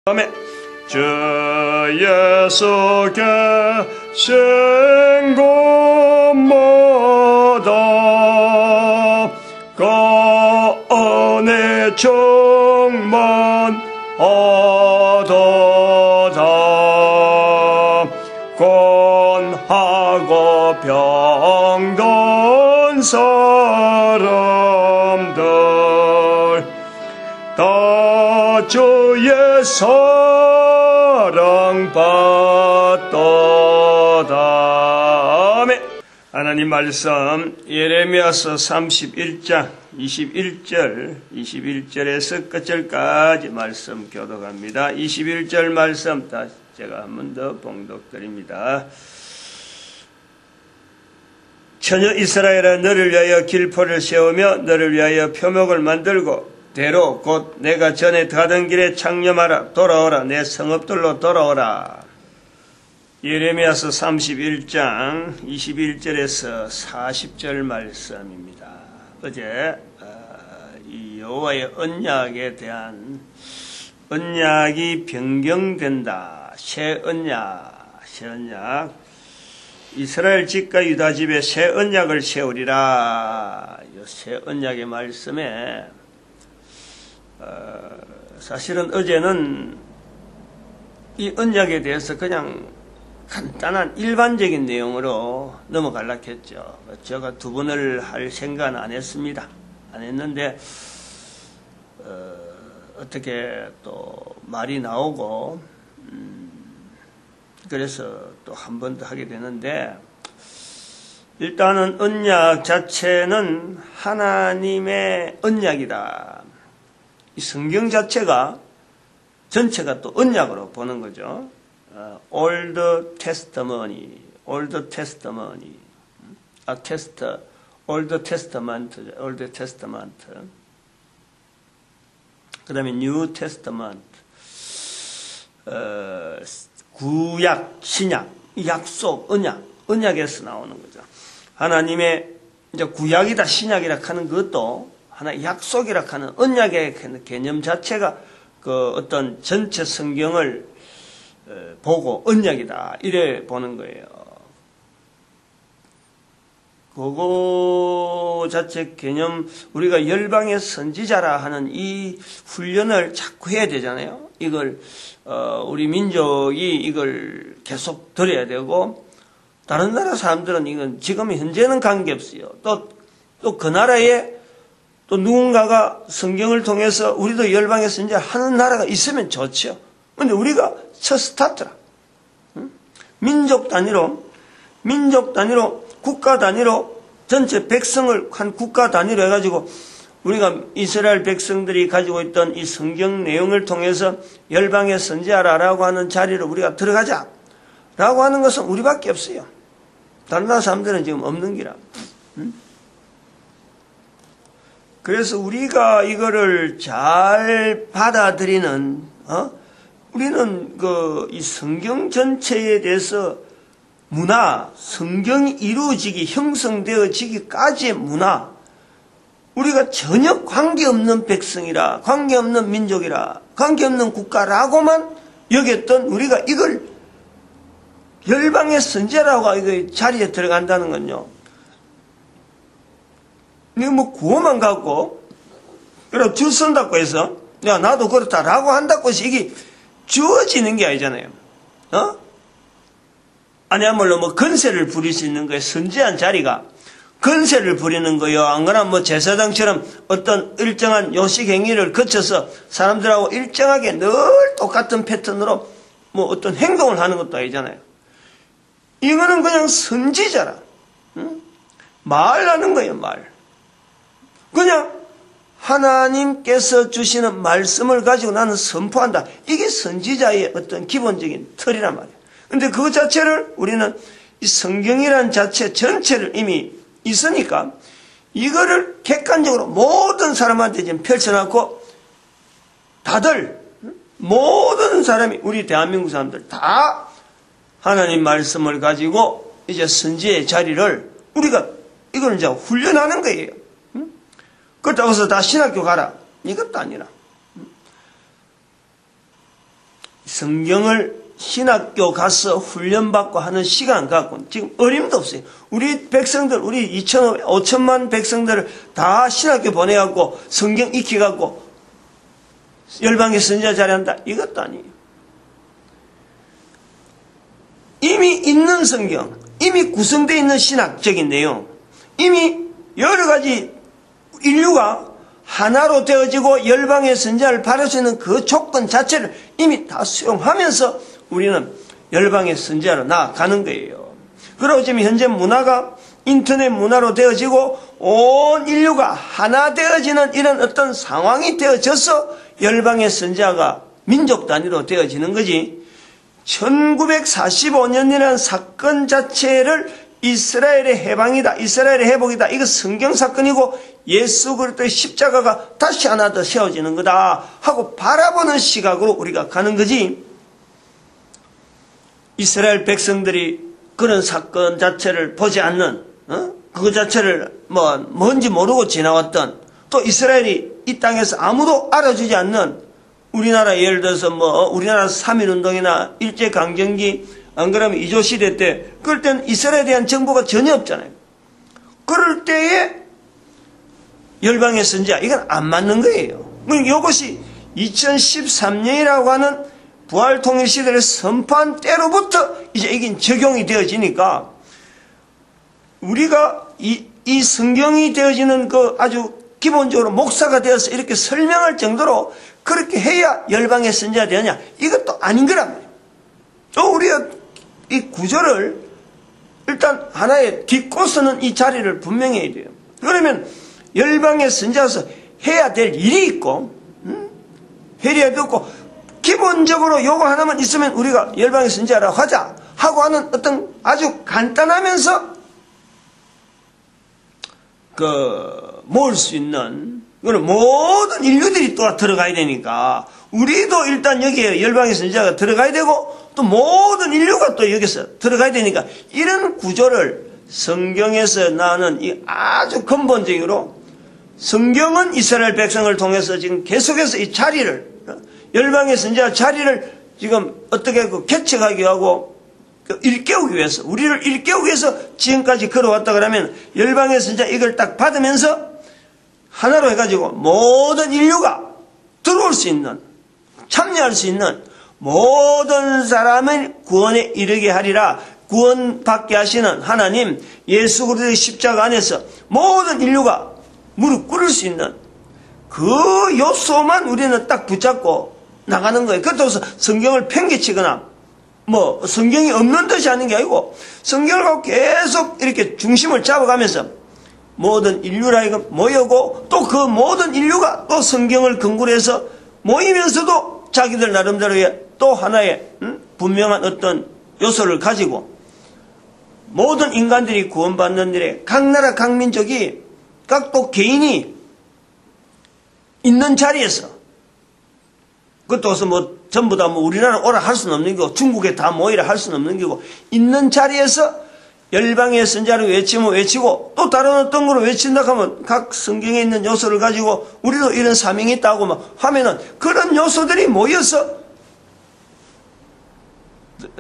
아멘. 주 예수 계신 곳마다 그 은혜 충만하도다. 권하고 병든 사람들 다 주의 사랑받도다. 아멘. 하나님 말씀 예레미야서 31장 21절에서 끝절까지 말씀 교독합니다. 21절 말씀 다시 제가 한 번 더 봉독드립니다. 처녀 이스라엘아, 너를 위하여 길포를 세우며 너를 위하여 표목을 만들고 대로 곧 내가 전에 가던 길에 창념하라. 돌아오라. 내 성읍들로 돌아오라. 예레미야서 31장 21절에서 40절 말씀입니다. 어제 이 여호와의 언약에 대한 언약이 변경된다. 새 언약 이스라엘 집과 유다 집에 새 언약을 세우리라. 이 새 언약의 말씀에 사실은 어제는 이 언약에 대해서 그냥 간단한 일반적인 내용으로 넘어가려고 했죠. 제가 두 번을 할 생각은 안 했습니다. 안 했는데 어떻게 또 말이 나오고 그래서 또 한 번 더 하게 되는데, 일단은 언약 자체는 하나님의 언약이다. 이 성경 자체가 전체가 또 언약으로 보는 거죠. Old Testament, Old Testament, Old Testament, Old Testament. 그 다음에 New Testament, 구약, 신약, 약속, 언약에서 나오는 거죠. 하나님의 이제 구약이다, 신약이라 하는 것도 하나의 약속이라 하는 언약의 개념 자체가 그 어떤 전체 성경을 보고 언약이다 이래 보는 거예요. 그거 자체 개념, 우리가 열방의 선지자라 하는 이 훈련을 자꾸 해야 되잖아요. 이걸 우리 민족이 이걸 계속 들어야 되고, 다른 나라 사람들은 이건 지금 현재는 관계없어요. 또 그 나라에 또 누군가가 성경을 통해서 우리도 열방의 선지자 하는 나라가 있으면 좋죠. 근데 우리가 첫 스타트라. 민족 단위로, 국가 단위로 전체 백성을 한 국가 단위로 해가지고 우리가 이스라엘 백성들이 가지고 있던 이 성경 내용을 통해서 열방의 선지자라고 하는 자리로 우리가 들어가자라고 하는 것은 우리밖에 없어요. 다른 나라 사람들은 지금 없는 기라. 그래서 우리가 이거를 잘 받아들이는, 우리는 이 성경 전체에 대해서 문화, 성경이 이루어지기, 형성되어지기까지의 문화, 우리가 전혀 관계없는 백성이라, 관계없는 민족이라, 관계없는 국가라고만 여겼던 우리가 이걸 열방의 선지자라고 이거 자리에 들어간다는 건요. 이거 뭐 구호만 갖고, 그리고 줄 선다고 해서, 야, 나도 그렇다라고 한다고 해서 이게 주어지는 게 아니잖아요. 아니야말로 뭐 건세를 부릴 수 있는 거예요. 선지한 자리가 건세를 부리는 거요. 안 그러면 뭐 제사장처럼 어떤 일정한 요식 행위를 거쳐서 사람들하고 일정하게 늘 똑같은 패턴으로 뭐 어떤 행동을 하는 것도 아니잖아요. 이거는 그냥 선지자라. 말하는 거예요, 말. 그냥 하나님께서 주시는 말씀을 가지고 나는 선포한다. 이게 선지자의 어떤 기본적인 틀이란 말이에요. 근데 그 자체를 우리는 이 성경이라는 자체 전체를 이미 있으니까 이거를 객관적으로 모든 사람한테 지금 펼쳐놓고 다들 모든 사람이 우리 대한민국 사람들 다 하나님 말씀을 가지고 이제 선지의 자리를 우리가 이걸 이제 훈련하는 거예요. 그렇다고 해서 다 신학교 가라. 이것도 아니라. 성경을 신학교 가서 훈련받고 하는 시간 갖고 지금 어림도 없어요. 우리 백성들, 우리 5천만 백성들을 다 신학교 보내갖고 성경 익혀갖고 열방의 선지자 자리한다. 이것도 아니에요. 이미 있는 성경, 이미 구성되어 있는 신학적인 내용, 이미 여러 가지 인류가 하나로 되어지고 열방의 선지자를 바를 수 있는 그 조건 자체를 이미 다 수용하면서 우리는 열방의 선지자로 나아가는 거예요. 그리고 지금 현재 문화가 인터넷 문화로 되어지고 온 인류가 하나 되어지는 이런 어떤 상황이 되어져서 열방의 선지자가 민족 단위로 되어지는 거지. 1945년이라는 사건 자체를 이스라엘의 해방이다, 이스라엘의 회복이다, 이거 성경 사건이고 예수 그리스도의 십자가가 다시 하나 더 세워지는 거다 하고 바라보는 시각으로 우리가 가는 거지. 이스라엘 백성들이 그런 사건 자체를 보지 않는, 그거 자체를 뭔지 모르고 지나왔던, 또 이스라엘이 이 땅에서 아무도 알아주지 않는, 우리나라 예를 들어서 우리나라 3.1운동이나 일제강점기, 안 그러면 이조시대 때, 그럴 때는 이스라엘에 대한 정보가 전혀 없잖아요. 그럴 때에 열방의 선지자, 이건 안 맞는 거예요. 이것이 2013년이라고 하는 부활통일시대를 선포한 때로부터 이제 이게 적용이 되어지니까, 우리가 이 성경이 되어지는 그 아주 기본적으로 목사가 되어서 이렇게 설명할 정도로 그렇게 해야 열방의 선지자 되느냐? 이것도 아닌 거란 말이에요. 우리가 이 구조를 일단 하나의 딛고서는 이 자리를 분명히 해야 돼요. 그러면 열방의 선지자로서 해야 될 일이 있고, 해야 되고, 기본적으로 요거 하나만 있으면 우리가 열방의 선지자라고 하자 하고 하는 어떤 아주 간단하면서 모을 수 있는, 모든 인류들이 또 들어가야 되니까 우리도 일단 여기에 열방의 선지자가 들어가야 되고 또 모든 인류가 또 여기서 들어가야 되니까 이런 구조를 성경에서 나오는 이 아주 근본적으로 성경은 이스라엘 백성을 통해서 지금 계속해서 이 자리를, 열방의 선지자 자리를 지금 어떻게 개척하기 하고 일깨우기 위해서, 우리를 일깨우기 위해서 지금까지 걸어왔다 그러면 열방의 선지자 이걸 딱 받으면서 하나로 해가지고 모든 인류가 들어올 수 있는, 참여할 수 있는 모든 사람을 구원에 이르게 하리라. 구원받게 하시는 하나님 예수 그리스도의 십자가 안에서 모든 인류가 무릎 꿇을 수 있는 그 요소만 우리는 딱 붙잡고 나가는 거예요. 그렇다고 해서 성경을 팽개치거나 성경이 없는 듯이 하는 게 아니고 성경을 갖고 계속 이렇게 중심을 잡아가면서 모든 인류라 이거 모이고 또 그 모든 인류가 또 성경을 근거로 해서 모이면서도 자기들 나름대로의 또 하나의 분명한 어떤 요소를 가지고 모든 인간들이 구원받는 일에 각 나라 각 민족이 각 또 개인이 있는 자리에서, 그것도 해서 전부 다 우리나라 오라 할 수는 없는 거고 중국에 다 모이라 할 수는 없는 거고 있는 자리에서 열방의 선지자를 외치면 외치고 또 다른 어떤 거로 외친다 하면 각 성경에 있는 요소를 가지고 우리도 이런 사명이 있다고 하면은 그런 요소들이 모여서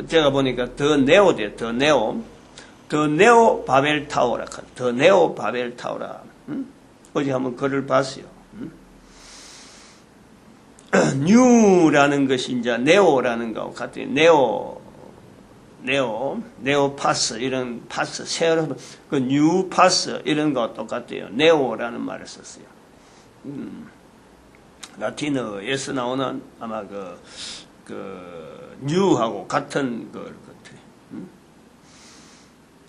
제가 보니까 더 네오 바벨 타워라. 더 네오 바벨 타워라. 어제 한번 글을 봤어요. 뉴라는 것이 이제 네오라는 거하고 같아요. 네오 파스, 이런 파스, 새로, 뉴 파스, 이런 거와 똑같아요. 네오라는 말을 썼어요. 라틴어에서 나오는 아마 뉴하고 같은 것 같아요.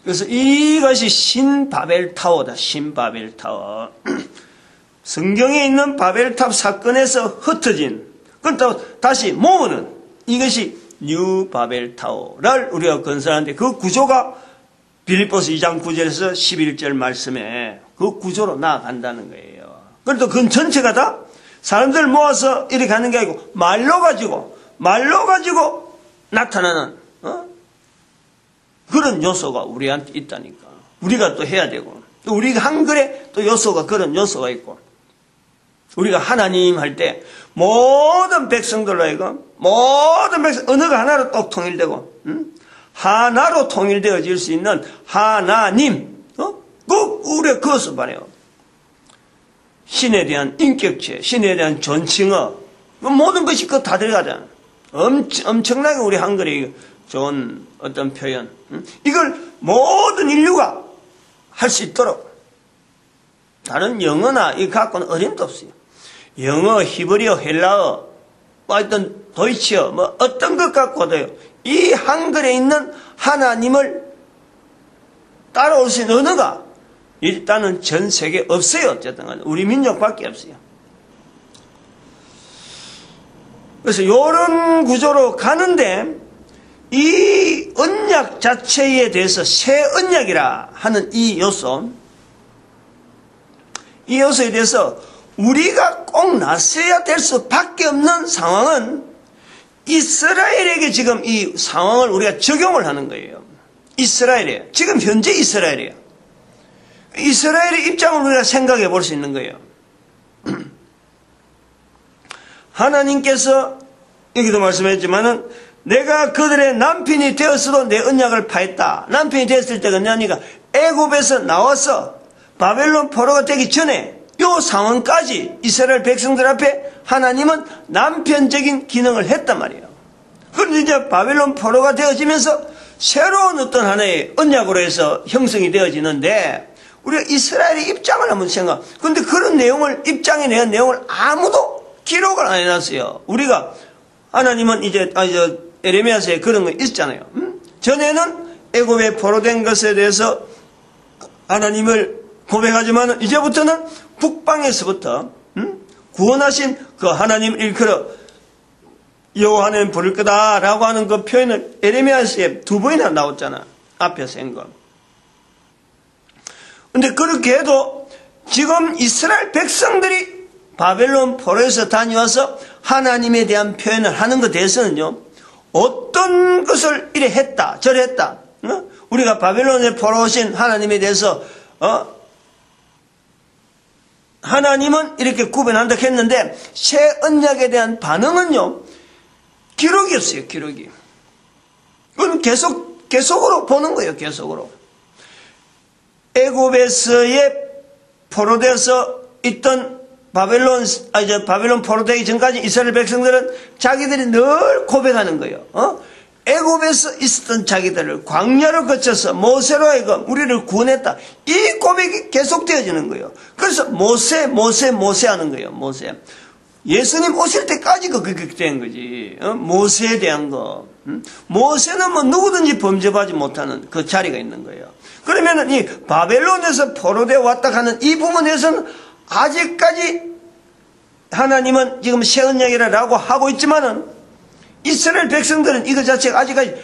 그래서 이것이 신바벨타워다, 신바벨타워. 성경에 있는 바벨탑 사건에서 흩어진, 그렇다고 다시 모으는 이것이 뉴 바벨타워를 우리가 건설하는데 그 구조가 빌립보서 2장 9절에서 11절 말씀에 그 구조로 나아간다는 거예요. 그래도 그건 전체가 다 사람들 모아서 이렇게 하는 게 아니고 말로 가지고 나타나는 그런 요소가 우리한테 있다니까. 우리가 또 해야 되고 또 우리가 한글에 또 요소가 그런 요소가 있고 우리가 하나님 할 때 모든 백성들로 하여금 모든 백성 언어가 하나로 또 통일되고 하나로 통일되어질 수 있는 하나님, 우리가 그것을 말해요. 신에 대한 인격체, 신에 대한 존칭어, 모든 것이 그 다 들어가잖아. 엄청나게 우리 한글이 좋은 어떤 표현. 이걸 모든 인류가 할 수 있도록. 다른 영어나 이 갖고는 어림도 없어요. 영어, 히브리어, 헬라어, 어떤 도이치어, 어떤 것 갖고도요. 이 한글에 있는 하나님을 따라올 수 있는 언어가 일단은 전 세계에 없어요. 어쨌든 간에 우리 민족밖에 없어요. 그래서 이런 구조로 가는데 이 언약 자체에 대해서 새 언약이라 하는 이 요소에 대해서 우리가 꼭 나서야 될 수밖에 없는 상황은 이스라엘에게 지금 이 상황을 우리가 적용을 하는 거예요. 이스라엘이에요. 지금 현재 이스라엘이에요. 이스라엘의 입장을 우리가 생각해 볼 수 있는 거예요. 하나님께서 여기도 말씀했지만은 내가 그들의 남편이 되었어도 내 언약을 파했다. 남편이 되었을 때가 언제니까 애굽에서 나와서 바벨론 포로가 되기 전에 이 상황까지 이스라엘 백성들 앞에 하나님은 남편적인 기능을 했단 말이에요. 그런데 이제 바벨론 포로가 되어지면서 새로운 어떤 하나의 언약으로 해서 형성이 되어지는데 우리가 이스라엘의 입장을 한번 생각. 그런데 그런 내용을 입장에 대한 내용을 아무도 기록을 안 해놨어요. 우리가 하나님은 이제 에레미야서에 그런 거 있잖아요. 전에는 애굽에 포로된 것에 대해서 하나님을 고백하지만 이제부터는 북방에서부터 구원하신 그 하나님을 일컬어 여호와 하나님 부를 거다라고 하는 그 표현을 에레미야서에 2번이나 나왔잖아. 앞에서 한 거. 근데 그렇게 해도 지금 이스라엘 백성들이 바벨론 포로에서 다녀와서 하나님에 대한 표현을 하는 것에 대해서는요, 어떤 것을 이래 했다, 저래 했다. 우리가 바벨론에 포로 오신 하나님에 대해서, 하나님은 이렇게 구분한다 했는데, 새 언약에 대한 반응은요, 기록이 없어요, 기록이. 그건 계속으로 보는 거예요, 계속으로. 애굽에서의 포로되어서 있던 바벨론 포로되기 전까지 이스라엘 백성들은 자기들이 늘 고백하는 거예요. 애굽에서 있었던 자기들을 광야를 거쳐서 모세로 하여금 우리를 구원했다. 이 고백이 계속되어지는 거예요. 그래서 모세 하는 거예요. 모세. 예수님 오실 때까지 그렇게 된 거지. 모세에 대한 거. 모세는 뭐 누구든지 범접하지 못하는 그 자리가 있는 거예요. 그러면은 이 바벨론에서 포로되어 왔다 하는 이 부분에서는 아직까지 하나님은 지금 새 언약이라고 하고 있지만은 이스라엘 백성들은 이거 자체가 아직까지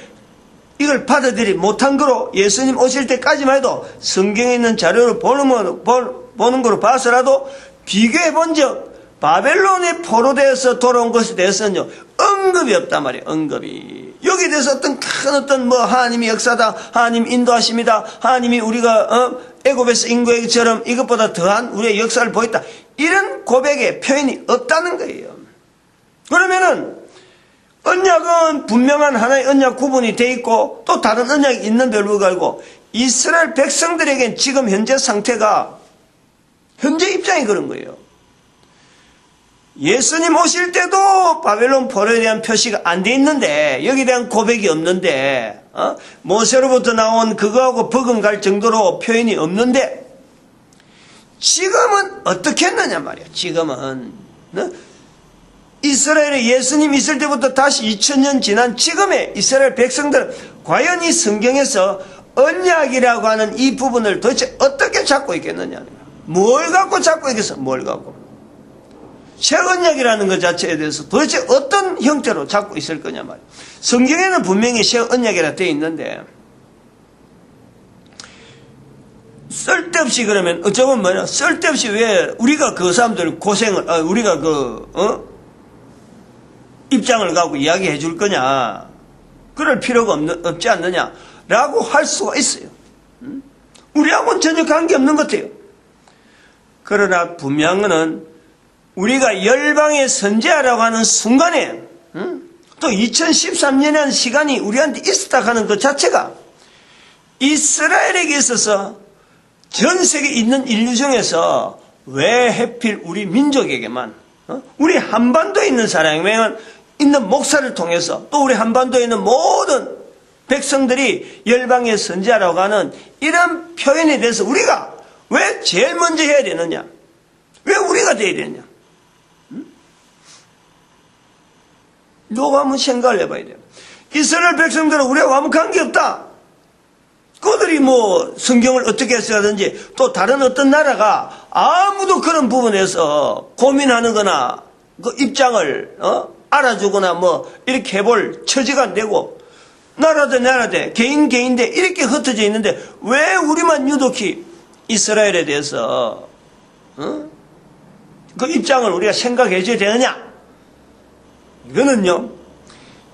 이걸 받아들이지 못한 거로 예수님 오실 때까지만 해도 성경에 있는 자료를 보는 거로 봐서라도 비교해 본 적 바벨론에 포로되어서 돌아온 것에 대해서는요 언급이 없단 말이에요. 언급이 여기에 대해서 어떤 뭐 하나님의 역사다, 하나님 인도하십니다, 하나님이 우리가 애굽에서 인구에게처럼 이것보다 더한 우리의 역사를 보였다, 이런 고백의 표현이 없다는 거예요. 그러면은 언약은 분명한 하나의 언약 구분이 돼 있고 또 다른 언약이 있는데도 불구하고 이스라엘 백성들에겐 지금 현재 상태가 현재 입장이 그런 거예요. 예수님 오실 때도 바벨론 포로에 대한 표시가 안 돼 있는데 여기에 대한 고백이 없는데 모세로부터 나온 그거하고 버금갈 정도로 표현이 없는데 지금은 어떻게 했느냐 말이야. 지금은 이스라엘에 예수님 있을 때부터 다시 2000년 지난 지금의 이스라엘 백성들은 과연 이 성경에서 언약이라고 하는 이 부분을 도대체 어떻게 잡고 있겠느냐. 뭘 갖고 잡고 있겠어. 뭘 갖고. 새 언약이라는 것 자체에 대해서 도대체 어떤 형태로 잡고 있을 거냐 말이야. 성경에는 분명히 새 언약이라 되어 있는데 쓸데없이 그러면 어쩌면 뭐냐, 쓸데없이 왜 우리가 그 사람들 고생을 우리가 입장을 갖고 이야기해 줄 거냐, 그럴 필요가 없지 않느냐라고 할 수가 있어요. 우리하고는 전혀 관계없는 것 같아요. 그러나 분명한 것은 우리가 열방의 선지자라고 하는 순간에 또 2013년이라는 시간이 우리한테 있었다 하는 것 자체가 이스라엘에게 있어서 전 세계에 있는 인류 중에서 왜 하필 우리 민족에게만, 우리 한반도에 있는 사람에게만 있는 목사를 통해서 또 우리 한반도에 있는 모든 백성들이 열방의 선지자라고 하는 이런 표현에 대해서 우리가 왜 제일 먼저 해야 되느냐? 왜 우리가 돼야 되느냐? 누가 한번 생각을 해봐야 돼요. 이스라엘 백성들은 우리와 아무 관계없다. 그들이 뭐 성경을 어떻게 써야든지 또 다른 어떤 나라가 아무도 그런 부분에서 고민하는 거나 그 입장을 알아주거나 뭐 이렇게 해볼 처지가 안 되고 나라대 개인대 이렇게 흩어져 있는데 왜 우리만 유독히 이스라엘에 대해서 그 입장을 우리가 생각해 줘야 되느냐? 이거는요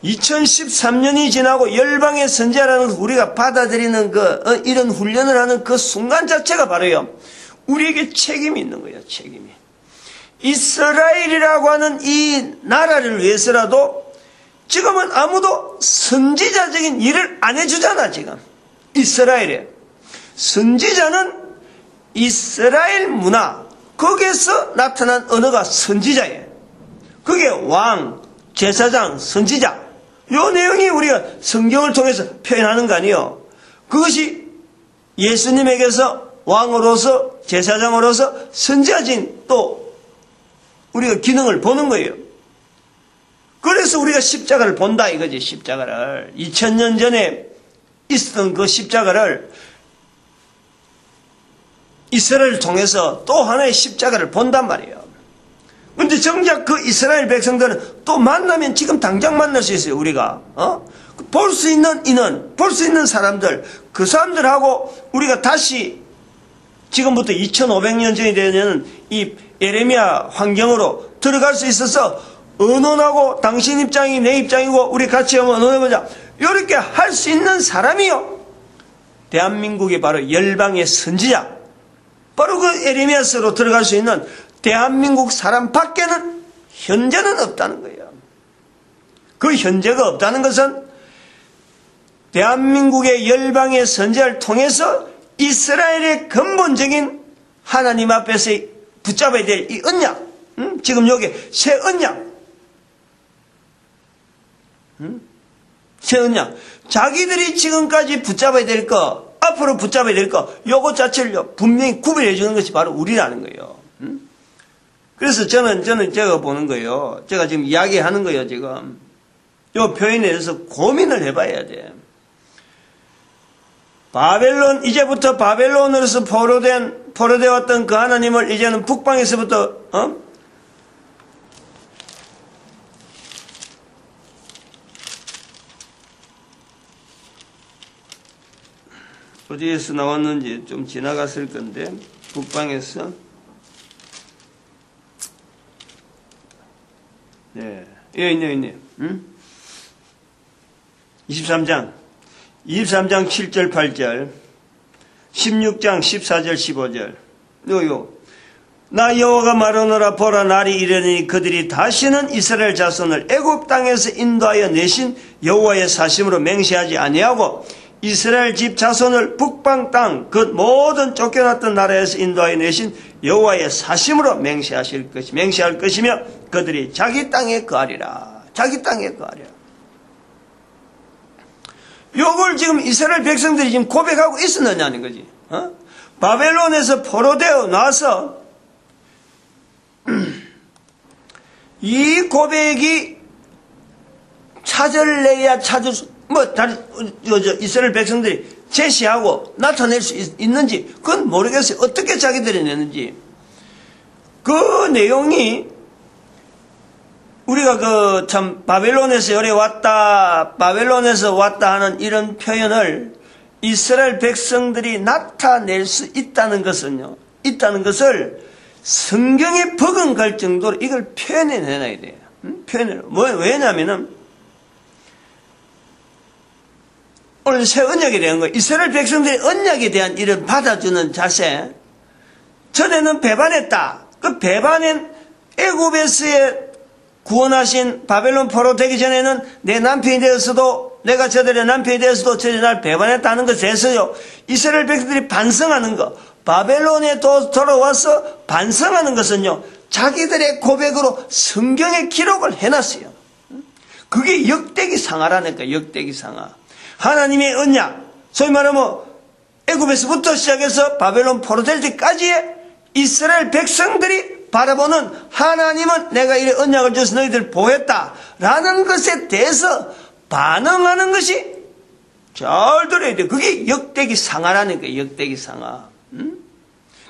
2013년이 지나고 열방의 선지자라는 것을 우리가 받아들이는 이런 훈련을 하는 그 순간 자체가 바로요 우리에게 책임이 있는 거예요. 책임이. 이스라엘이라고 하는 이 나라를 위해서라도 지금은 아무도 선지자적인 일을 안 해주잖아. 지금 이스라엘에 선지자는 이스라엘 문화 거기에서 나타난 언어가 선지자예요. 그게 왕, 제사장, 선지자 요 내용이 우리가 성경을 통해서 표현하는 거 아니에요. 그것이 예수님에게서 왕으로서 제사장으로서 선지자진 또 우리가 기능을 보는 거예요. 그래서 우리가 십자가를 본다 이거지. 십자가를 2000년 전에 있었던 그 십자가를 이스라엘을 통해서 또 하나의 십자가를 본단 말이에요. 근데 정작 그 이스라엘 백성들은 또 만나면 지금 당장 만날 수 있어요. 우리가 볼 수 있는 인원, 볼 수 있는 사람들, 그 사람들하고 우리가 다시 지금부터 2500년 전이 되는 이 예레미야 환경으로 들어갈 수 있어서 의논하고 당신 입장이 내 입장이고 우리 같이 한번 의논해보자. 이렇게 할 수 있는 사람이요 대한민국이 바로 열방의 선지자, 바로 그 예레미야서로 들어갈 수 있는 대한민국 사람 밖에는 현재는 없다는 거예요. 그 현재가 없다는 것은 대한민국의 열방의 선지자를 통해서 이스라엘의 근본적인 하나님 앞에서 붙잡아야 될 이 언약, 지금 여기 새 언약, 새 언약, 자기들이 지금까지 붙잡아야 될 거, 앞으로 붙잡아야 될 거, 요거 자체를 분명히 구별해 주는 것이 바로 우리라는 거예요. 그래서 저는 제가 보는 거예요. 제가 지금 이야기하는 거예요, 지금. 요 표현에 대해서 고민을 해봐야 돼. 이제부터 바벨론으로서 포로되어 왔던 그 하나님을 이제는 북방에서부터, 어디에서 나왔는지 좀 지나갔을 건데, 북방에서. 네. 예, 있네. 23장 7절, 8절, 16장 14절, 15절. 나 여호와가 말하노라. 보라, 날이 이르니 그들이 다시는 이스라엘 자손을 애굽 땅에서 인도하여 내신 여호와의 사심으로 맹세하지 아니하고 이스라엘 집 자손을 북방 땅 그 모든 쫓겨났던 나라에서 인도하여 내신 여호와의 사심으로 맹세할 것이며 그들이 자기 땅에 거하리라. 자기 땅에 거하리라. 요걸 지금 이스라엘 백성들이 지금 고백하고 있었느냐는 거지. 바벨론에서 포로되어 나서 이 고백이 찾을래야 찾을 수, 이스라엘 백성들이 제시하고 나타낼 수 있는지 그건 모르겠어요. 어떻게 자기들이 내는지. 그 내용이 우리가 참 바벨론에서 왔다 하는 이런 표현을 이스라엘 백성들이 나타낼 수 있다는 것을 성경에 버금갈 정도로 이걸 표현해내놔야 돼요. 왜냐면은 오늘 새 언약에 대한 거예요. 이스라엘 백성들이 언약에 대한 이런 받아주는 자세. 전에는 배반했다. 그 배반은 애굽에서의 구원하신 바벨론 포로 되기 전에는 내 남편이 되었어도, 내가 저들의 남편이 되었어도 저들이 날 배반했다는 것에서요, 이스라엘 백성들이 반성하는 것, 바벨론에 돌아와서 반성하는 것은요, 자기들의 고백으로 성경에 기록을 해놨어요. 그게 역대기 상하라니까, 역대기 상하. 하나님의 언약, 소위 말하면 애굽에서부터 시작해서 바벨론 포로 될 때까지의 이스라엘 백성들이 바라보는, 하나님은 내가 이 언약을 줘서 너희들 보였다라는 것에 대해서 반응하는 것이, 잘 들어야 돼. 그게 역대기 상하라니까, 역대기 상하.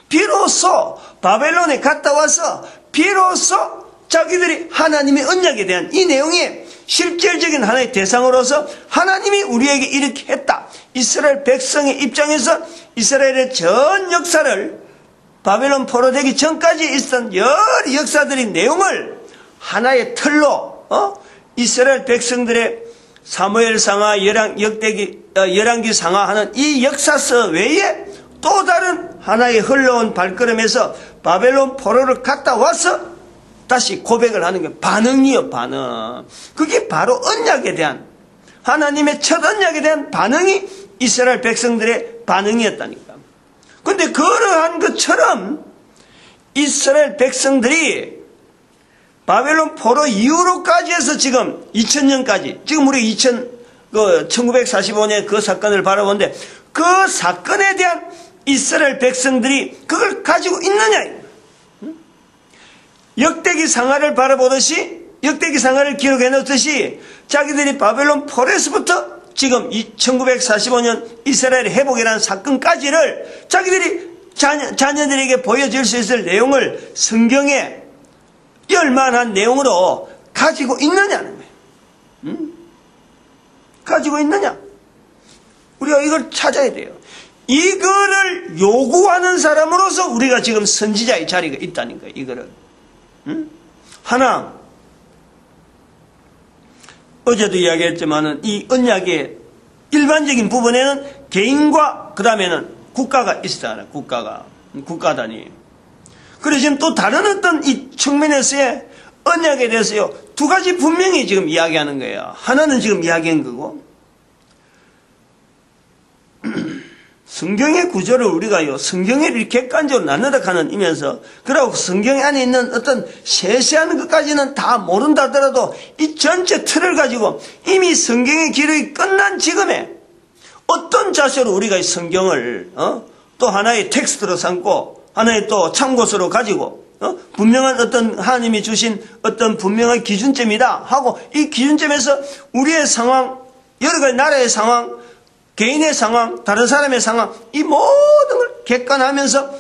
비로소 바벨론에 갔다 와서 비로소 자기들이 하나님의 언약에 대한 이 내용이 실질적인 하나의 대상으로서 하나님이 우리에게 이렇게 했다. 이스라엘 백성의 입장에서 이스라엘의 전 역사를, 바벨론 포로되기 전까지 있었던 여러 역사들의 내용을 하나의 틀로 이스라엘 백성들의 사무엘 상하, 열왕기 상하하는 이 역사서 외에 또 다른 하나의 흘러온 발걸음에서 바벨론 포로를 갔다 와서 다시 고백을 하는 게 반응이요, 반응. 그게 바로 언약에 대한, 하나님의 첫 언약에 대한 반응이 이스라엘 백성들의 반응이었다니까. 근데 그러한 것처럼 이스라엘 백성들이 바벨론 포로 이후로까지 해서 지금 2000년까지, 지금 우리 1945년 그 사건을 바라보는데, 그 사건에 대한 이스라엘 백성들이 그걸 가지고 있느냐. 역대기 상하를 바라보듯이, 역대기 상하를 기록해 놓듯이 자기들이 바벨론 포로에서부터 지금 1945년 이스라엘 회복이라는 사건까지를 자기들이 자녀들에게 보여줄 수 있을 내용을 성경에 열만한 내용으로 가지고 있느냐는 거예요. 가지고 있느냐? 우리가 이걸 찾아야 돼요. 이거를 요구하는 사람으로서 우리가 지금 선지자의 자리가 있다는 거예요. 이거를. 하나, 어제도 이야기했지만은 이 언약의 일반적인 부분에는 개인과 그 다음에는 국가가 있어요. 국가단위. 그래서 지금 또 다른 어떤 이 측면에서의 언약에 대해서요, 두 가지 분명히 지금 이야기하는 거예요. 하나는 지금 이야기한 거고, 성경의 구조를 우리가요, 성경을 이렇게 객관적으로 나누다 하는 이면서, 그리고 성경 안에 있는 어떤 세세한 것까지는 다 모른다 하더라도 이 전체 틀을 가지고 이미 성경의 기록이 끝난 지금에 어떤 자세로 우리가 이 성경을 또 하나의 텍스트로 삼고 하나의 또 참고서로 가지고 분명한 어떤 하나님이 주신 어떤 분명한 기준점이다 하고, 이 기준점에서 우리의 상황, 여러 가지 나라의 상황, 개인의 상황, 다른 사람의 상황, 이 모든 걸 객관하면서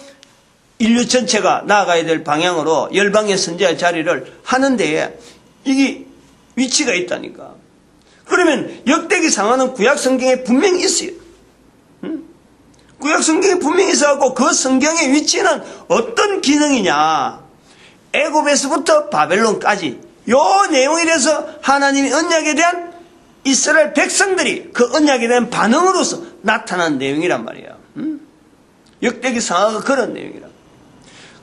인류 전체가 나아가야 될 방향으로 열방의 선지자의 자리를 하는 데에 이게 위치가 있다니까. 그러면 역대기 상하는 구약 성경에 분명히 있어요. 구약 성경에 분명히 있어갖고 그 성경의 위치는 어떤 기능이냐. 애굽에서부터 바벨론까지 요 내용에 대해서 하나님의 언약에 대한 이스라엘 백성들이 그 언약에 대한 반응으로서 나타난 내용이란 말이야. 역대기 상하가 그런 내용이라.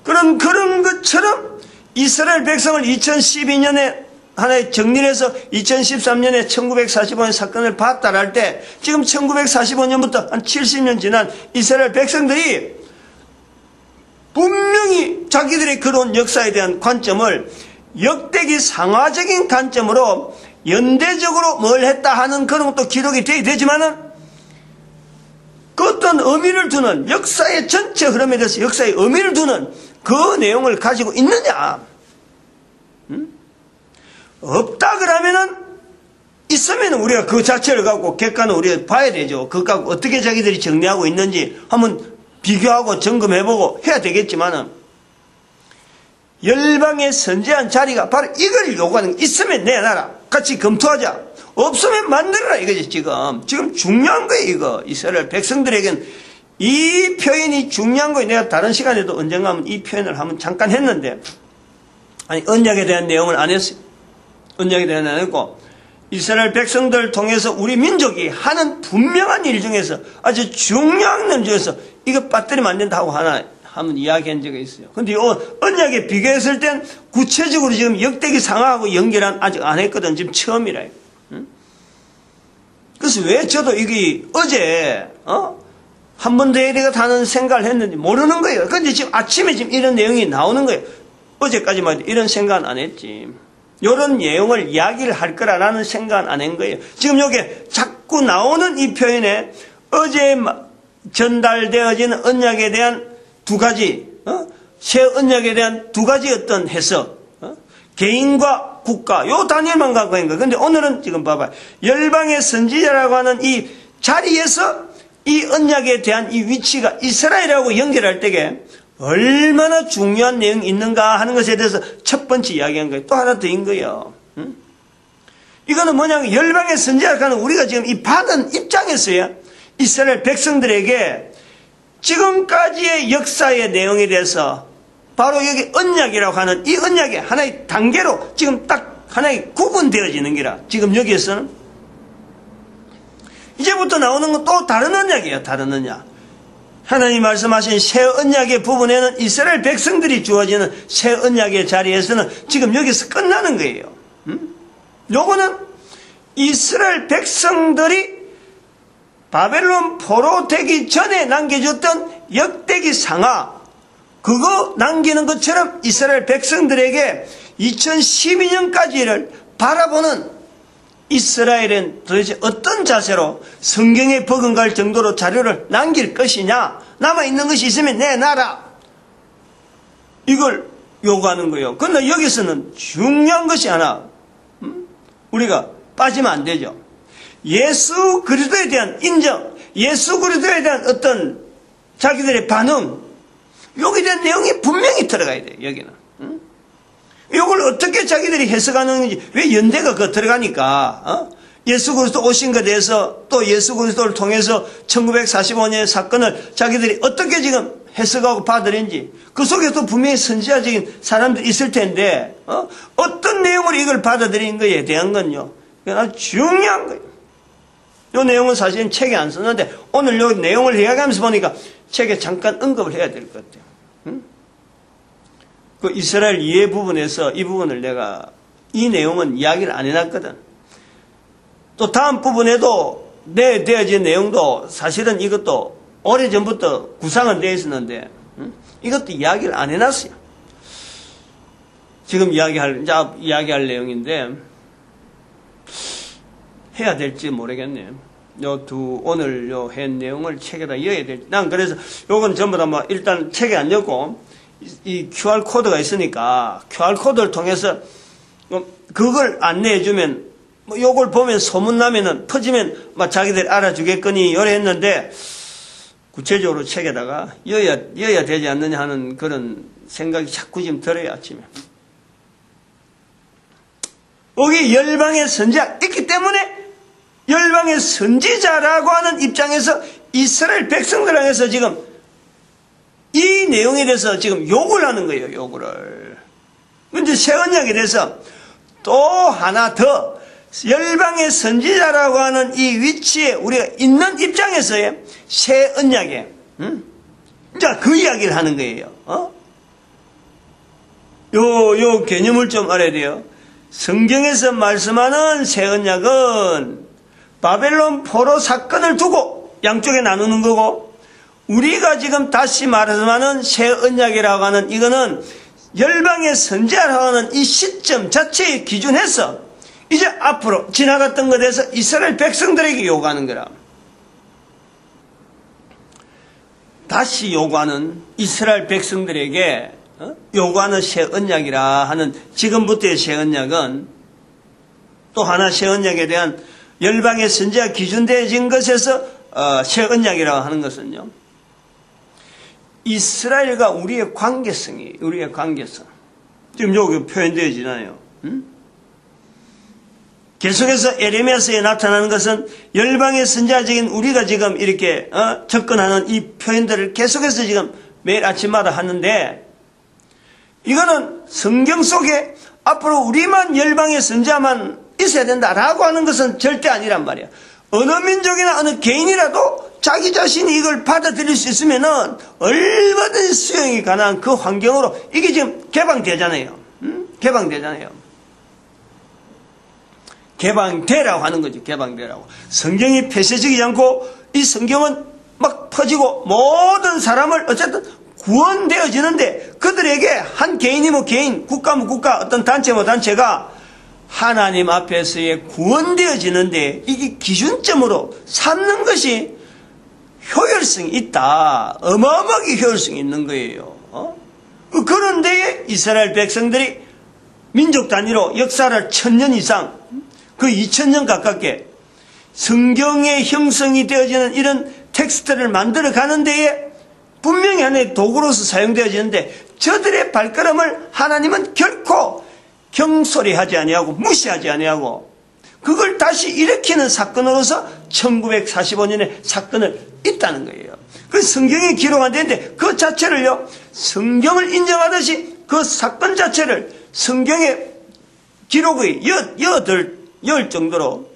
그런 것처럼 이스라엘 백성을 2012년에 하나의 정리를 해서 2013년에 1945년 사건을 봤다라 할 때, 지금 1945년부터 한 70년 지난 이스라엘 백성들이 분명히 자기들의 그런 역사에 대한 관점을 역대기 상하적인 관점으로 연대적으로 뭘 했다 하는 그런 것도 기록이 되어야 되지만은, 그 어떤 의미를 두는, 역사의 전체 흐름에 대해서 역사의 의미를 두는 그 내용을 가지고 있느냐? 없다 그러면은, 있으면 우리가 그 자체를 갖고 객관을 우리가 봐야 되죠. 그거 갖고 어떻게 자기들이 정리하고 있는지 한번 비교하고 점검해보고 해야 되겠지만은, 열방의 선지한 자리가 바로 이걸 요구하는 거. 있으면 내놔라. 같이 검토하자. 없으면 만들어라 이거지. 지금 중요한 거예요. 이거 이스라엘 백성들에겐 이 표현이 중요한 거예요. 내가 다른 시간에도 언젠가 하면 이 표현을 한번 잠깐 했는데, 아니 언약에 대한 내용을 안 했어요. 언약에 대한 안 했고, 이스라엘 백성들을 통해서 우리 민족이 하는 분명한 일 중에서 아주 중요한 일 중에서 이거 빠뜨리면 안 된다 하고 한번 이야기한 적이 있어요. 근데 이 언약에 비교했을 땐 구체적으로 지금 역대기 상하하고 연결은 아직 안 했거든. 지금 처음이라. 응? 그래서 왜 저도 이게 어제, 한 번 더 해야 되겠다는 생각을 했는지 모르는 거예요. 근데 지금 아침에 지금 이런 내용이 나오는 거예요. 어제까지만 해도 이런 생각은 안 했지. 이런 내용을 이야기를 할 거라는 생각은 안 한 거예요. 지금 여기 자꾸 나오는 이 표현에 어제 전달되어진 언약에 대한 두 가지, 새 언약에 대한 두 가지 어떤 해석, 개인과 국가, 요 단위만 갖고 있는 거예요. 근데 오늘은 지금 봐봐요. 열방의 선지자라고 하는 이 자리에서 이 언약에 대한 이 위치가 이스라엘하고 연결할 때에 얼마나 중요한 내용이 있는가 하는 것에 대해서 첫 번째 이야기한 거예요. 또 하나 더인 거예요. 이거는 뭐냐면 열방의 선지자라고 하는 우리가 지금 이 받은 입장에서요. 이스라엘 백성들에게 지금까지의 역사의 내용에 대해서 바로 여기 언약이라고 하는 이 언약의 하나의 단계로 지금 딱 하나의 구분되어지는 게라. 지금 여기에서는 이제부터 나오는 건 또 다른 언약이에요. 다른 언약. 하나님 말씀하신 새 언약의 부분에는 이스라엘 백성들이 주어지는 새 언약의 자리에서는 지금 여기서 끝나는 거예요. 요거는 이스라엘 백성들이 바벨론 포로 되기 전에 남겨줬던 역대기 상하, 그거 남기는 것처럼 이스라엘 백성들에게 2012년까지를 바라보는 이스라엘은 도대체 어떤 자세로 성경에 버금갈 정도로 자료를 남길 것이냐, 남아있는 것이 있으면 내놔라, 이걸 요구하는 거예요. 그런데 여기서는 중요한 것이 하나, 우리가 빠지면 안 되죠. 예수 그리스도에 대한 인정, 예수 그리스도에 대한 어떤 자기들의 반응, 여기에 대한 내용이 분명히 들어가야 돼요. 여기는. 이걸 어떻게 자기들이 해석하는지, 왜 연대가 그 들어가니까, 예수 그리스도 오신 것에 대해서 또 예수 그리스도를 통해서 1945년의 사건을 자기들이 어떻게 지금 해석하고 받아들인지, 그 속에도 분명히 선지자적인 사람들이 있을 텐데, 어떤 내용으로 이걸 받아들인 것에 대한 건요, 아주 중요한 거예요. 이 내용은 사실은 책에 안 썼는데, 오늘 이 내용을 이야기하면서 보니까 책에 잠깐 언급을 해야 될 것 같아요. 그 이스라엘 이해 부분에서 이 부분을 내가, 이 내용은 이야기를 안 해놨거든. 또 다음 부분에도 내되어진 내용도 사실은 이것도 오래전부터 구상은 되어 있었는데, 이것도 이야기를 안 해놨어요. 지금 이야기할 내용인데, 해야 될지 모르겠네요. 오늘 한 내용을 책에다 이어야 될지. 난 그래서 요건 전부 다 일단 책에 안 넣고, 이 QR코드가 있으니까, QR코드를 통해서, 그걸 안내해주면, 요걸 보면 소문나면은, 퍼지면, 자기들 알아주겠거니, 요래 했는데, 구체적으로 책에다가 이어야 되지 않느냐 하는 그런 생각이 자꾸 지금 들어요, 아침에. 여기 열방의 선지자 있기 때문에, 열방의 선지자라고 하는 입장에서 이스라엘 백성들 향해서 지금 이 내용에 대해서 지금 욕을 하는 거예요, 욕을. 근데 새 언약에 대해서 또 하나 더 열방의 선지자라고 하는 이 위치에 우리가 있는 입장에서의 새 언약에, 자, 그 이야기를 하는 거예요. 요 개념을 좀 알아야 돼요. 성경에서 말씀하는 새 언약은 바벨론 포로 사건을 두고 양쪽에 나누는 거고, 우리가 지금 다시 말하자면 새 언약이라고 하는 이거는 열방의 선지자라고 하는 이 시점 자체에 기준해서 이제 앞으로 지나갔던 것에 대해서 이스라엘 백성들에게 요구하는 거라. 다시 요구하는 이스라엘 백성들에게 요구하는 새 언약이라 하는 지금부터의 새 언약은 또 하나 새 언약에 대한 열방의 선지자 기준되어진 것에서 새 언약이라고 하는 것은요, 이스라엘과 우리의 관계성이, 우리의 관계성. 지금 여기 표현되어지나요? 계속해서 에레미야서에 나타나는 것은 열방의 선지자적인 우리가 지금 이렇게 접근하는 이 표현들을 계속해서 지금 매일 아침마다 하는데, 이거는 성경 속에 앞으로 우리만 열방의 선지자만 있어야 된다라고 하는 것은 절대 아니란 말이야. 어느 민족이나 어느 개인이라도 자기 자신이 이걸 받아들일 수 있으면은 얼마든지 수용이 가능한 그 환경으로 이게 지금 개방되잖아요. 개방되잖아요. 개방되라고 하는 거죠. 개방되라고. 성경이 폐쇄적이지 않고 이 성경은 막 퍼지고 모든 사람을 어쨌든 구원되어지는데 그들에게 한 개인이 뭐 개인, 국가 뭐 국가, 어떤 단체 뭐 단체가 하나님 앞에서의 구원되어지는데 이게 기준점으로 삼는 것이 효율성이 있다. 어마어마하게 효율성이 있는 거예요. 그런 데에 이스라엘 백성들이 민족 단위로 역사를 1000년 이상, 그 2000년 가깝게 성경의 형성이 되어지는 이런 텍스트를 만들어 가는 데에 분명히 하나의 도구로서 사용되어지는데 저들의 발걸음을 하나님은 결코 경솔히하지 아니하고 무시하지 아니하고 그걸 다시 일으키는 사건으로서 1945년에 사건을 있다는 거예요. 그 성경에 기록한 데인데 그 자체를요, 성경을 인정하듯이 그 사건 자체를 성경의 기록의 열 정도로,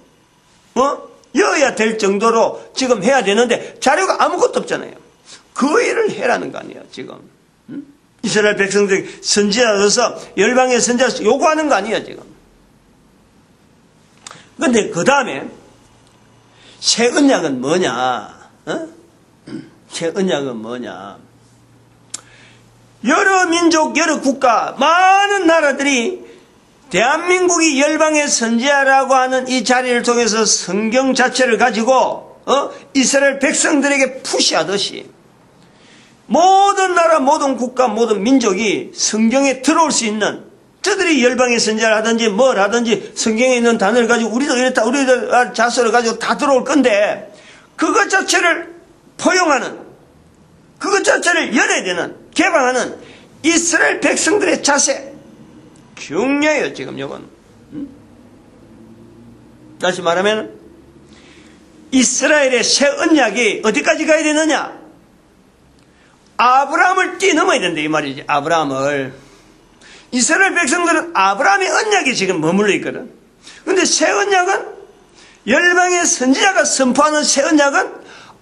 여야 될 정도로 지금 해야 되는데 자료가 아무것도 없잖아요. 그 일을 해라는 거 아니에요, 지금. 이스라엘 백성들이 선지자로서 열방의 선지자로서 요구하는 거 아니에요, 지금. 근데 그 다음에 새 언약은 뭐냐? 새 언약은 뭐냐? 여러 민족, 여러 국가, 많은 나라들이 대한민국이 열방의 선지자라고 하는 이 자리를 통해서 성경 자체를 가지고 이스라엘 백성들에게 푸시하듯이 모든 나라, 모든 국가, 모든 민족이 성경에 들어올 수 있는, 저들이 열방의 선지자를 하든지 뭘 하든지 성경에 있는 단어를 가지고 우리도 이랬다, 우리도 자서를 가지고 다 들어올 건데 그것 자체를 포용하는, 그것 자체를 연해되는, 개방하는 이스라엘 백성들의 자세 중요해요, 지금 이건. 다시 말하면 이스라엘의 새 언약이 어디까지 가야 되느냐? 아브라함을 뛰어넘어야 된다, 이 말이지. 아브라함을. 이스라엘 백성들은 아브라함의 언약이 지금 머물러 있거든. 근데 새 언약은, 열방의 선지자가 선포하는 새 언약은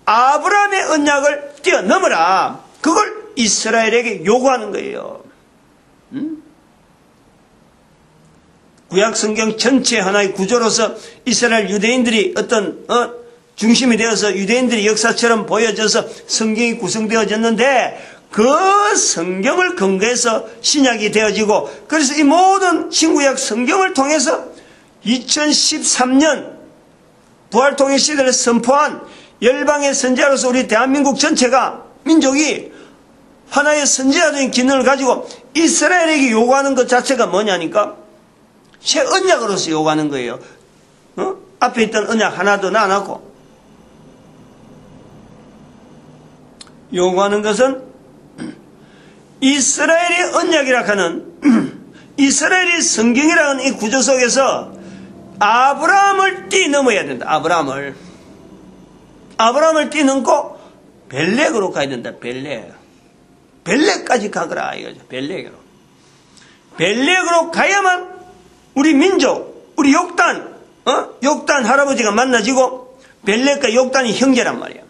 아브라함의 언약을 뛰어넘어라. 그걸 이스라엘에게 요구하는 거예요. 구약 성경 전체 하나의 구조로서 이스라엘 유대인들이 어떤 중심이 되어서 유대인들이 역사처럼 보여져서 성경이 구성되어졌는데 그 성경을 근거해서 신약이 되어지고, 그래서 이 모든 신구약 성경을 통해서 2013년 부활통일 시대를 선포한 열방의 선지자로서 우리 대한민국 전체가, 민족이 하나의 선지자적인 기능을 가지고 이스라엘에게 요구하는 것 자체가 뭐냐니까 새 언약으로서 요구하는 거예요. 앞에 있던 언약 하나도 놔놓고 요구하는 것은 이스라엘의 언약이라 하는 이스라엘의 성경이라는 이 구조 속에서 아브라함을 뛰어넘어야 된다. 아브라함을 뛰어넘고 벨렉으로 가야 된다. 벨렉까지 가거라 이거죠. 벨렉으로 가야만 우리 민족, 우리 욕단 할아버지가 만나지고 벨렉과 욕단이 형제란 말이야.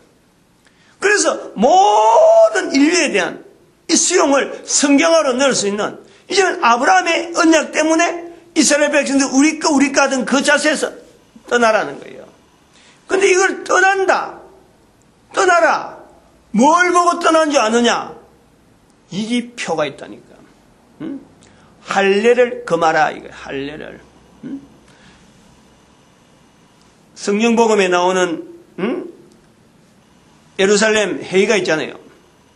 그래서 모든 인류에 대한 이 수용을 성경화로 넣을 수 있는, 이제는 아브라함의 언약 때문에 이스라엘 백성들 우리 거 하던 그 자세에서 떠나라는 거예요. 근데 이걸 떠나라. 뭘 보고 떠난 줄 아느냐? 이게 표가 있다니까. 할례를 금하라 이거예요. 할례를. 성경복음에 나오는 예루살렘 회의가 있잖아요.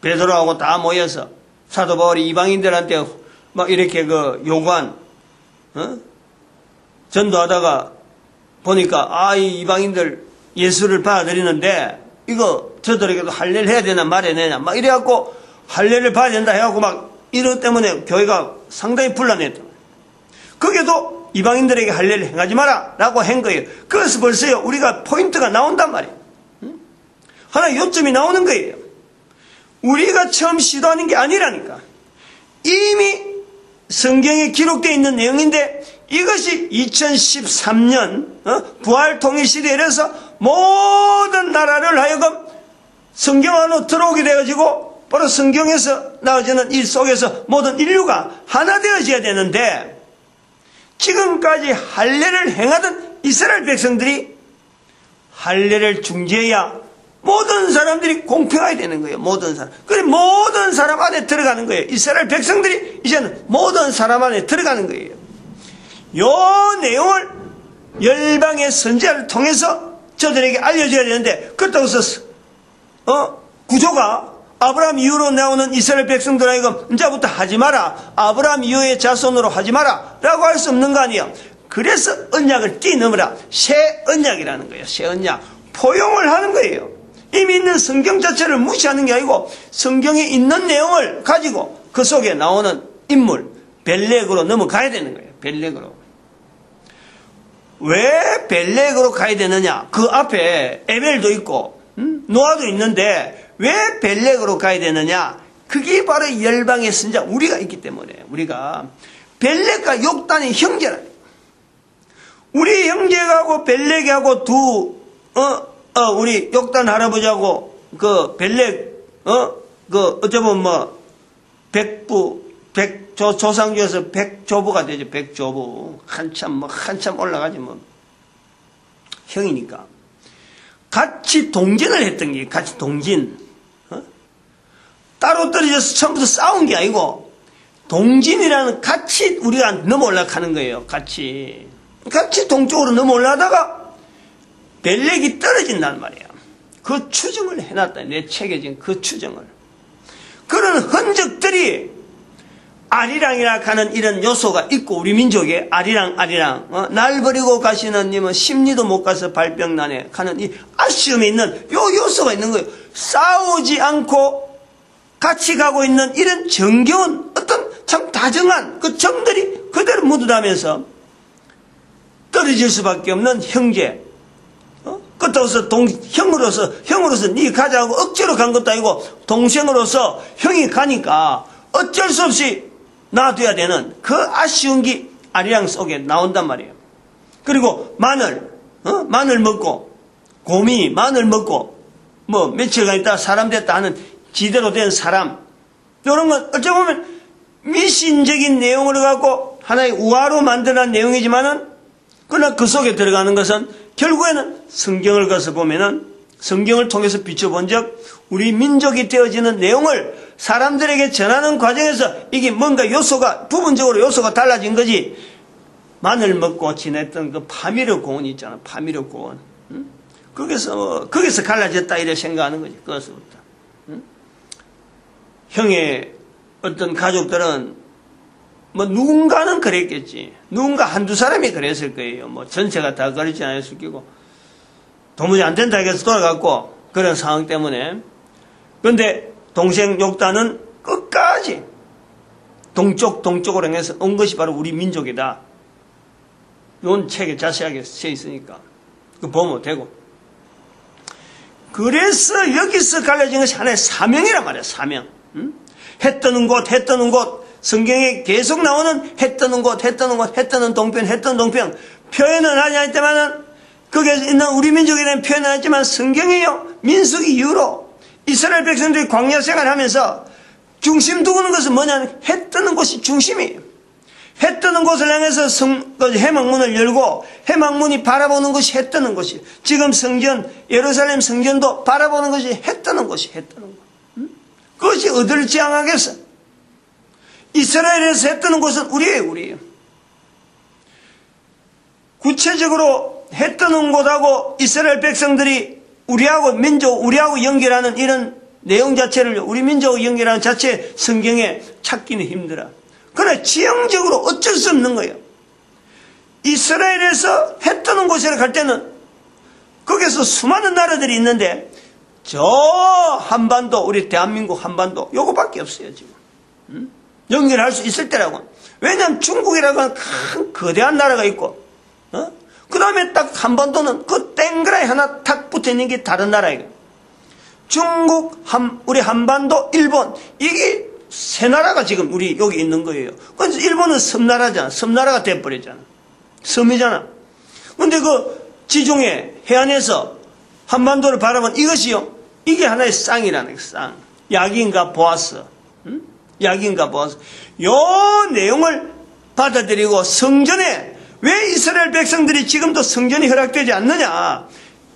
베드로하고 다 모여서 사도 바울이 이방인들한테 막 이렇게 그 요구한, 전도하다가 보니까 이 이방인들 예수를 받아들이는데 이거 저들에게도 할례를 해야 되나 말해야 되냐 막 이래갖고 할례를 봐야 된다 해갖고 막 이런 때문에 교회가 상당히 분란했다. 거기에도 이방인들에게 할례를 행하지 마라 라고 한 거예요. 그래서 벌써요 우리가 포인트가 나온단 말이에요. 하나의 요점이 나오는 거예요. 우리가 처음 시도하는 게 아니라니까. 이미 성경에 기록되어 있는 내용인데 이것이 2013년 부활통일 시대에 이래서 모든 나라를 하여금 성경 안으로 들어오게 되어지고 바로 성경에서 나와지는 일 속에서 모든 인류가 하나 되어져야 되는데 지금까지 할례를 행하던 이스라엘 백성들이 할례를 중지해야 모든 사람들이 공평하게 되는 거예요. 모든 사람. 그래 모든 사람 안에 들어가는 거예요. 이스라엘 백성들이 이제는 모든 사람 안에 들어가는 거예요. 요 내용을 열방의 선지자를 통해서 저들에게 알려줘야 되는데 그렇다고 해서 구조가 아브라함 이후로 나오는 이스라엘 백성들에게 이제부터 하지 마라. 아브라함 이후의 자손으로 하지 마라. 라고 할 수 없는 거 아니에요. 그래서 언약을 뛰넘으라. 새 언약이라는 거예요. 새 언약. 포용을 하는 거예요. 이미 있는 성경 자체를 무시하는 게 아니고 성경에 있는 내용을 가지고 그 속에 나오는 인물 벨렉으로 넘어가야 되는 거예요. 벨렉으로. 왜 벨렉으로 가야 되느냐? 그 앞에 에벨도 있고 노아도 있는데 왜 벨렉으로 가야 되느냐? 그게 바로 열방의 선지자 우리가 있기 때문에 우리가 벨렉과 욕단의 형제라. 우리 형제하고 벨렉하고 우리 욕단 할아버지하고 그 벨렉 어쩌면 조상 중에서 백조부가 되죠. 백조부. 한참 올라가지 형이니까. 같이 동진을 했던 게 같이 동진. 따로 떨어져서 처음부터 싸운 게 아니고 동진이라는 같이 우리가 넘어 올라가는 거예요. 같이 동쪽으로 넘어 올라가다가 벨렉이 떨어진단 말이에요. 그 추정을 해놨다. 내 책에 지금 그 추정을. 그런 흔적들이 아리랑이라 하는 이런 요소가 있고 우리 민족에 아리랑 날 버리고 가시는 님은 심리도 못 가서 발병나네 하는 이 아쉬움이 있는 요 요소가 있는 거예요. 싸우지 않고 같이 가고 있는 이런 정겨운 어떤 참 다정한 그 정들이 그대로 묻어나면서 떨어질 수밖에 없는 형제. 그렇다고서 형으로서 니 가자고 억지로 간 것도 아니고 동생으로서 형이 가니까 어쩔 수 없이 놔둬야 되는 그 아쉬운 게 아리랑 속에 나온단 말이에요. 그리고 마늘 먹고 곰이 마늘 먹고 며칠간 있다 사람 됐다 하는 지대로 된 사람 이런 건 어찌 보면 미신적인 내용을 갖고 하나의 우화로 만드는 내용이지만은 그러나 그 속에 들어가는 것은 결국에는 성경을 가서 보면은 성경을 통해서 비춰본 적 우리 민족이 되어지는 내용을 사람들에게 전하는 과정에서 이게 뭔가 부분적으로 요소가 달라진 거지. 마늘 먹고 지냈던 그 파미르 고원 있잖아. 파미르 고원. 거기서 갈라졌다 이래 생각하는 거지. 그것부터. 형의 어떤 가족들은 누군가는 그랬겠지. 누군가 한두 사람이 그랬을 거예요. 전체가 다 그렇지 않았을 거고. 도무지 안 된다 해서 돌아갔고, 그런 상황 때문에. 그런데 동생 욕단은 끝까지 동쪽으로 향해서 온 것이 바로 우리 민족이다. 이건 책에 자세하게 써 있으니까. 그거 보면 되고. 그래서 여기서 갈라진 것이 하나의 사명이란 말이야, 사명. 해 뜨는 곳, 성경에 계속 나오는 해 뜨는 곳, 해 뜨는 동편. 표현은 하지 않았지만은, 거기에 있는 우리 민족에 대한 표현은 하지만 성경이요, 민수기 이후로 이스라엘 백성들이 광야 생활을 하면서 중심 두는 것은 뭐냐면 해 뜨는 곳이 중심이에요. 해 뜨는 곳을 향해서 해망문을 열고 해망문이 바라보는 것이 해 뜨는 곳이에요. 지금 예루살렘 성전도 바라보는 것이 해 뜨는 곳이 해 뜨는 곳. 그것이 어디를 지향하겠어? 이스라엘에서 해 뜨는 곳은 우리예요. 구체적으로 해 뜨는 곳하고 이스라엘 백성들이 우리하고 연결하는 이런 내용 자체를 우리 민족하고 연결하는 자체 성경에 찾기는 힘들어. 그러나 지형적으로 어쩔 수 없는 거예요. 이스라엘에서 해 뜨는 곳에 갈 때는 거기서 수많은 나라들이 있는데 저 한반도, 우리 대한민국 한반도 요거밖에 없어요 지금. 연결할 수 있을 때라고. 왜냐하면 중국이라고 하는 큰 거대한 나라가 있고 그 다음에 딱 한반도는 그 땡그라이 하나 탁 붙어있는 게 다른 나라예요. 중국, 우리 한반도, 일본 이게 세 나라가 지금 우리 여기 있는 거예요. 그래서 일본은 섬나라잖아. 섬나라가 돼버렸잖아. 섬이잖아. 근데 그 지중해 해안에서 한반도를 바라본 이것이요. 이게 하나의 쌍이라는 거예요. 쌍. 야긴과 보아스. 야긴과 보아스. 요 내용을 받아들이고 성전에 왜 이스라엘 백성들이 지금도 성전이 허락되지 않느냐.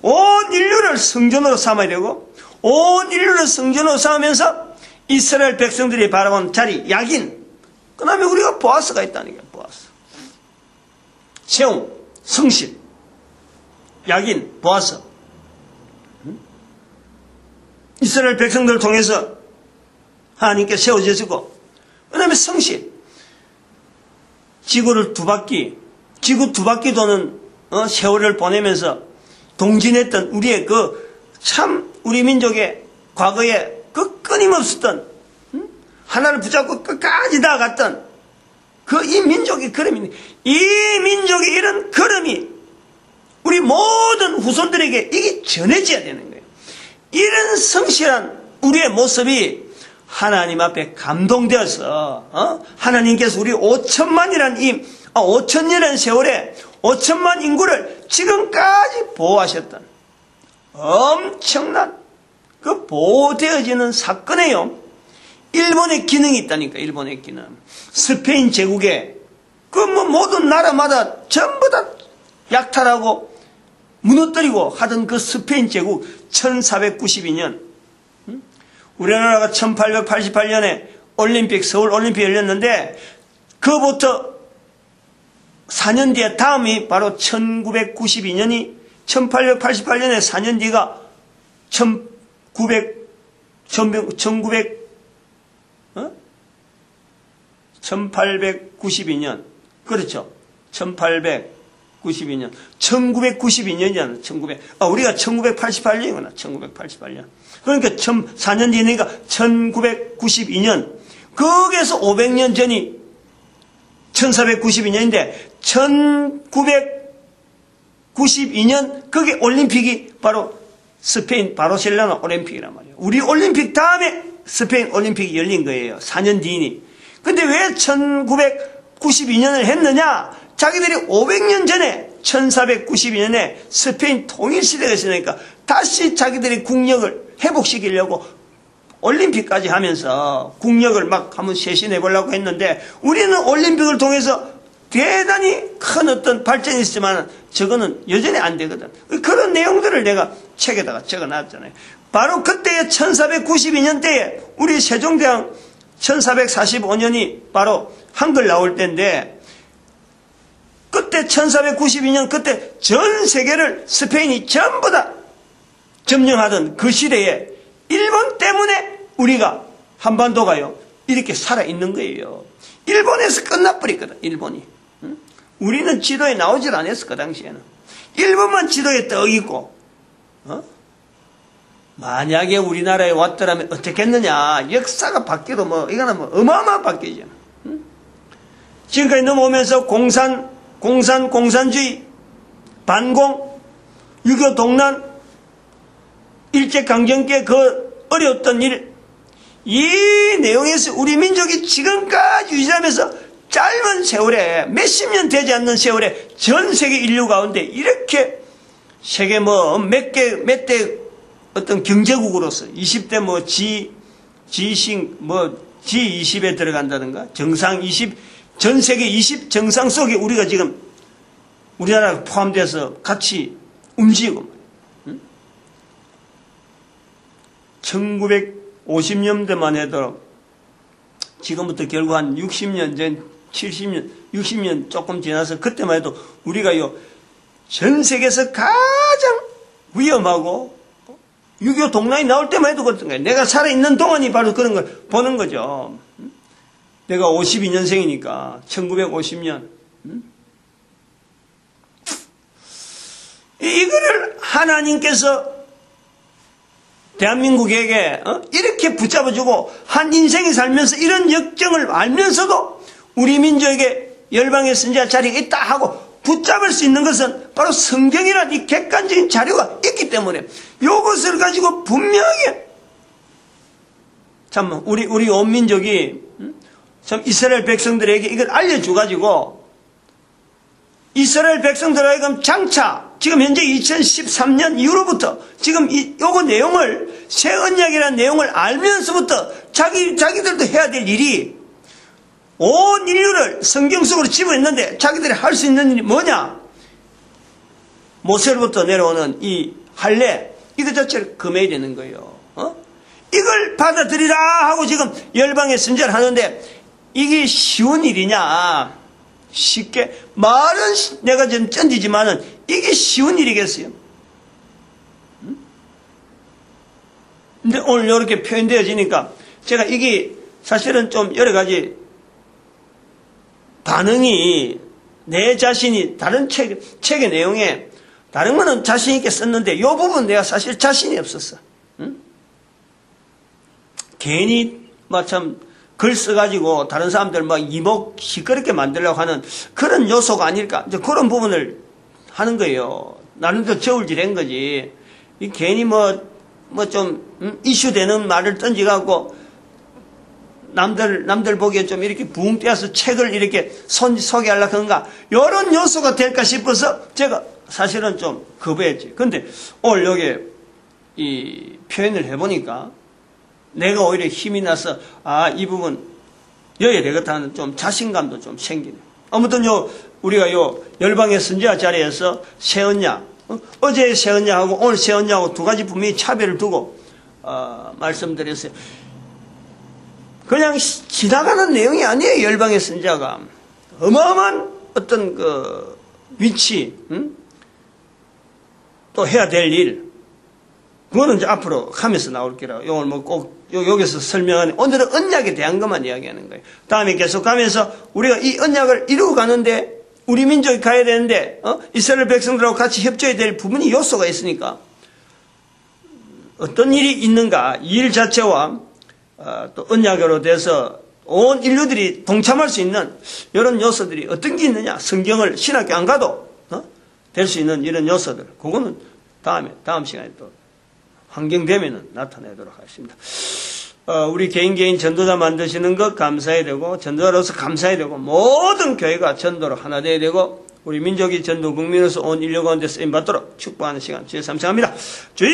온 인류를 성전으로 삼아야 되고 온 인류를 성전으로 삼으면서 이스라엘 백성들이 바라본 자리 야긴. 그 다음에 우리가 보아스가 있다는 거예요. 보아스. 세움, 성실, 야긴, 보아스. 이스라엘 백성들을 통해서 하나님께 세워지시고 그 다음에 성실. 지구를 지구 두 바퀴 도는 세월을 보내면서 동진했던 우리의 우리 민족의 과거에 끊임없었던 하나를 붙잡고 끝까지 나아갔던 이 민족의 걸음이, 이 민족의 이런 걸음이 우리 모든 후손들에게 이게 전해져야 되는 거예요. 이런 성실한 우리의 모습이 하나님 앞에 감동되어서 하나님께서 우리 5천년이라는 세월에 5천만 인구를 지금까지 보호하셨던 엄청난 그 보호되어지는 사건이에요. 일본의 기능이 있다니까. 일본의 기능. 스페인 제국에 모든 나라마다 전부 다 약탈하고 무너뜨리고 하던 그 스페인 제국 1492년 우리나라가 1888년에 서울 올림픽이 열렸는데 그부터 4년 뒤에 다음이 바로 1888년에 4년 뒤가 1892년. 그렇죠. 1892년. 1992년이잖아. 우리가 1988년이구나. 1988년. 그러니까 4년 뒤니까 1992년. 거기에서 500년 전이 1492년인데 1992년 그게 올림픽이 바로 스페인 바르셀로나 올림픽이란 말이에요. 우리 올림픽 다음에 스페인 올림픽이 열린 거예요. 4년 뒤니. 근데 왜 1992년을 했느냐? 자기들이 500년 전에 1492년에 스페인 통일시대가 있으니까 다시 자기들이 국력을 회복시키려고 올림픽까지 하면서 국력을 막 한번 쇄신해 보려고 했는데 우리는 올림픽을 통해서 대단히 큰 어떤 발전이 있지만 저거는 여전히 안 되거든. 그런 내용들을 내가 책에다가 적어놨잖아요. 바로 그때의 1492년 때에 우리 세종대왕 1445년이 바로 한글 나올 때인데 그때 1492년 그때 전 세계를 스페인이 전부 다 점령하던 그 시대에 일본 때문에 우리가 한반도가요 이렇게 살아있는 거예요. 일본에서 끝나버렸거든. 일본이. 우리는 지도에 나오질 않았어. 그 당시에는 일본만 지도에 떠 있고 만약에 우리나라에 왔더라면 어떻겠느냐. 역사가 바뀌어도 이거는 어마어마한 바뀌죠. 지금까지 넘어오면서 공산주의, 반공, 6.25 동란, 일제강점기에 그 어려웠던 일, 이 내용에서 우리 민족이 지금까지 유지하면서 짧은 세월에 몇십 년 되지 않는 세월에 전 세계 인류 가운데 이렇게 세계 몇 대 어떤 경제국으로서 20대 G20 G20에 들어간다든가 정상 20 전 세계 20 정상 속에 우리가 지금 우리나라가 포함돼서 같이 움직이고 1950년대만 해도 지금부터 결국 한 60년 전 70년 60년 조금 지나서 그때만 해도 우리가요 전 세계에서 가장 위험하고 6.25 동란이 나올 때만 해도 그랬던 거예요. 내가 살아있는 동안이 바로 그런 걸 보는 거죠. 내가 52년생이니까 1950년 이거를 하나님께서 대한민국에게 이렇게 붙잡아주고 한 인생이 살면서 이런 역정을 알면서도 우리 민족에게 열방의 선지자 자리가 있다 하고 붙잡을 수 있는 것은 바로 성경이라는 이 객관적인 자료가 있기 때문에 이것을 가지고 분명하게 참 우리 온 민족이 참 이스라엘 백성들에게 이걸 알려줘가지고 이스라엘 백성들 하여금 장차 지금 현재 2013년 이후로부터 지금 요거 내용을, 새 언약이라는 내용을 알면서부터 자기들도 해야 될 일이 온 인류를 성경 속으로 집어넣는데 자기들이 할 수 있는 일이 뭐냐? 모세로부터 내려오는 이 할례, 이거 자체를 금해야 되는 거예요. 이걸 받아들이라 하고 지금 열방의 선지자를 하는데 이게 쉬운 일이냐? 쉽게 말은 내가 좀 쩐지지만은 이게 쉬운 일이겠어요? 근데 오늘 이렇게 표현되어지니까 제가 이게 사실은 좀 여러 가지 반응이 내 자신이 다른 책의 내용에 다른 거는 자신 있게 썼는데 이 부분 내가 사실 자신이 없었어. 응? 괜히 참 글 써가지고 다른 사람들 막 이목 시끄럽게 만들려고 하는 그런 요소가 아닐까. 이제 그런 부분을 하는 거예요. 나는 더 저울질한 거지. 이 괜히 좀 이슈되는 말을 던지갖고 남들 보기에 좀 이렇게 붕 떼어서 책을 이렇게 소개하려고 하는가. 이런 요소가 될까 싶어서 제가 사실은 좀 거부했지. 근데 오늘 여기 이 표현을 해보니까 내가 오히려 힘이 나서 이 부분 여야 되겠다는 좀 자신감도 좀 생기네. 아무튼 우리가 열방의 선지자 자리에서 새 언약, 어제 새 언약하고 오늘 새 언약하고 두 가지 분명히 차별을 두고 말씀드렸어요. 그냥 지나가는 내용이 아니에요. 열방의 선지자가 어마어마한 어떤 그 위치, 또 해야 될 일, 그거는 이제 앞으로 하면서 나올 거라고. 이걸 꼭 여기서 설명하는, 오늘은 언약에 대한 것만 이야기하는 거예요. 다음에 계속 가면서 우리가 이 언약을 이루고 가는데 우리 민족이 가야 되는데 이스라엘 백성들하고 같이 협조해야 될 부분이 요소가 있으니까 어떤 일이 있는가, 이 일 자체와 또 언약으로 돼서 온 인류들이 동참할 수 있는 이런 요소들이 어떤 게 있느냐, 성경을 신학교 안 가도 될 수 있는 이런 요소들, 그거는 다음 시간에 또 환경되면 나타내도록 하겠습니다. 우리 개인 전도자 만드시는 것 감사해야 되고, 전도자로서 감사해야 되고, 모든 교회가 전도로 하나 되어야 되고, 우리 민족이 전도 국민으로서 온 인류 가운데 쓰임받도록 축복하는 시간 주여 삼성합니다. 주여!